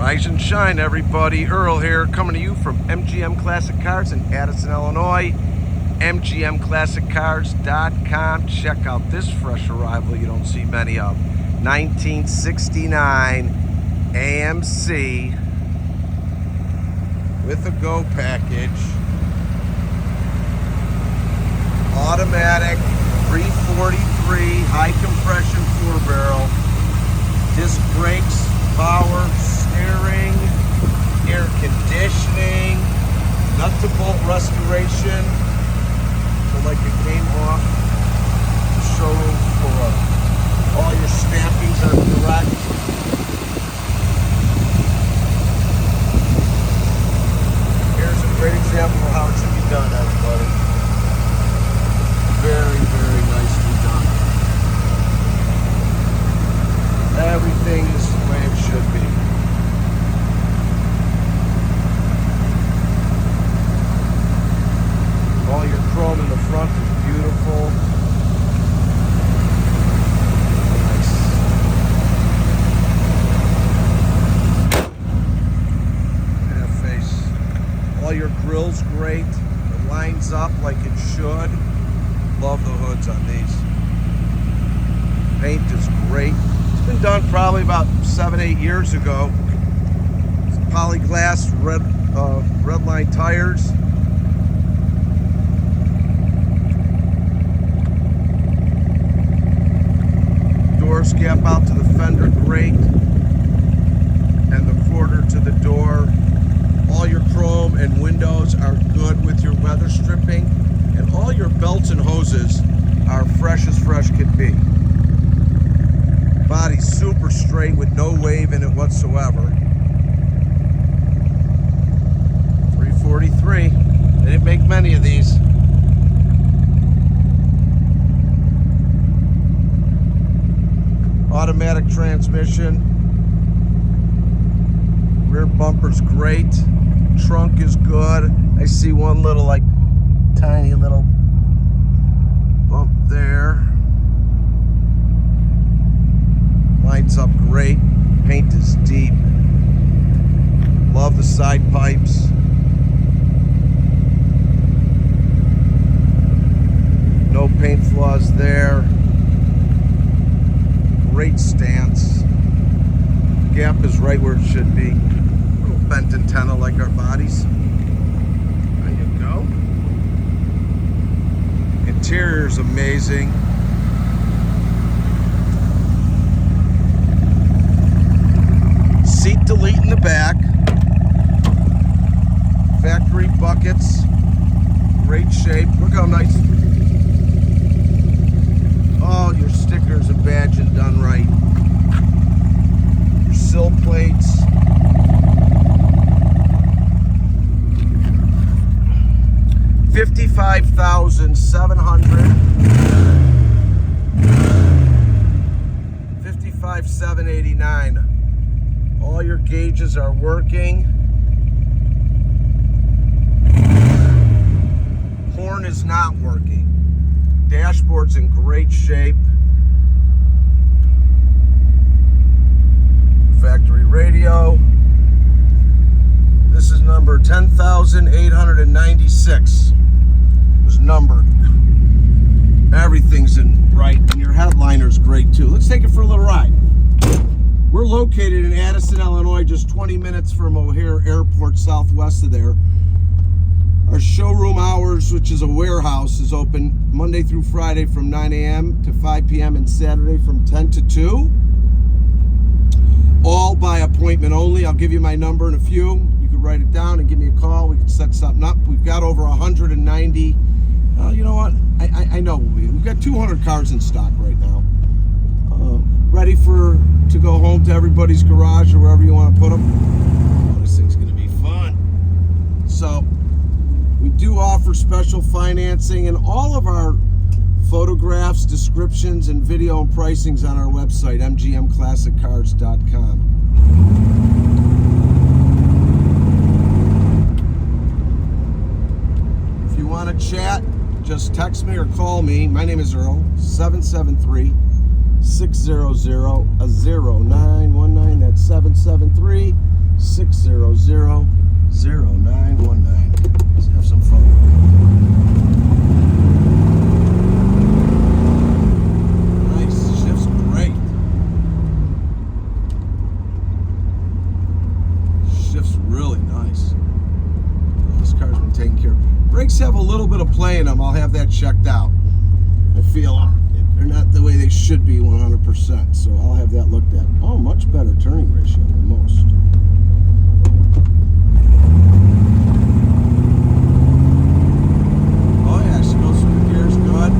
Rise and shine, everybody. Earl here, coming to you from MGM Classic Cars in Addison, Illinois. MGMClassicCars.com. Check out this fresh arrival you don't see many of. 1969 AMC with a Go package. Automatic 343 high compression 4-barrel. Disc brakes, power, steering, air conditioning, nut to bolt restoration. So like it came off the showroom floor. All your stampings are correct. Here's a great example of how it should be done, everybody. Very, very nicely done. Everything is the way it should be. All your chrome in the front is beautiful. Nice. That face. All your grill's great. It lines up like it should. Love the hoods on these. Paint is great. It's been done probably about 7-8 years ago. It's polyglass red line tires. Doors gap out to the fender great, and the quarter to the door. All your chrome and windows are good with your weather stripping, and all your belts and hoses are fresh as fresh can be. Body's super straight with no wave in it whatsoever. 343. They didn't make many of these. Automatic transmission. Rear bumper's great. Trunk is good. I see one little, like, tiny little bump there. Lines up great. Paint is deep. Love the side pipes. No paint flaws there. Great stance. Gap is right where it should be. A little bent antenna like our bodies. There you go. Interior is amazing. Seat delete in the back. Factory buckets. Great shape. Look how nice. All your stickers and badging done right. Your sill plates. $55,700. $55,789. All your gauges are working. Horn is not working. Dashboard's in great shape. Factory radio. This is number 10,896. It was numbered. Everything's in right, and your headliner's great too. Let's take it for a little ride. We're located in Addison, Illinois, just 20 minutes from O'Hare Airport, southwest of there. Our showroom hours, which is a warehouse, is open Monday through Friday from 9 a.m. to 5 p.m. and Saturday from 10 to 2. All by appointment only. I'll give you my number in a few. You can write it down and give me a call. We can set something up. We've got over 190. You know what? I know. We've got 200 cars in stock right now. Ready to go home to everybody's garage or wherever you want to put them. Oh, this thing's going to be fun. So, we do offer special financing, and all of our photographs, descriptions, and video and pricings on our website, MGMClassicCars.com. If you want to chat, just text me or call me. My name is Earl, 773-600-0919. That's 773 600-0919. Let's have some fun. Nice. Shift's great. Shift's really nice. This car's been taken care of. Brakes have a little bit of play in them. I'll have that checked out. I feel they're not the way they should be 100%, so I'll have that looked at. Oh, much better turning ratio than most. Oh yeah, she goes through the gears good.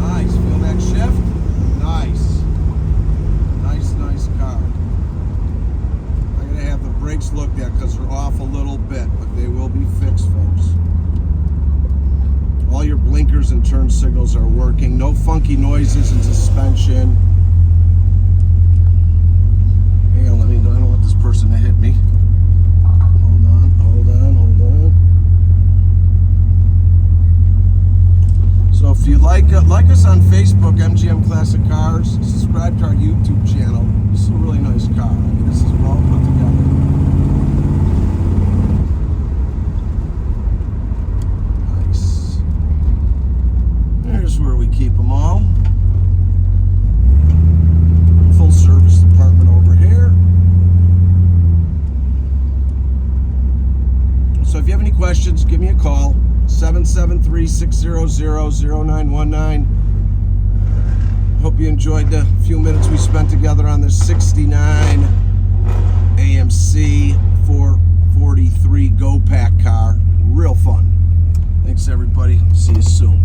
Nice, feel that shift? Nice. Nice car. I'm gonna have the brakes looked at because they're off a little bit, but they will be fixed, folks. All your blinkers and turn signals are working. No funky noises in suspension. Hang on, I don't want this person to hit me. Hold on. So if you like us on Facebook, MGM Classic Cars, subscribe to our YouTube channel. This is a really nice car. I mean, this is well put together. Here's where we keep them all. Full service department over here. So if you have any questions, give me a call. 773-600-0919. Hope you enjoyed the few minutes we spent together on this 69 AMC 443 Go Pack car. Real fun. Thanks everybody. See you soon.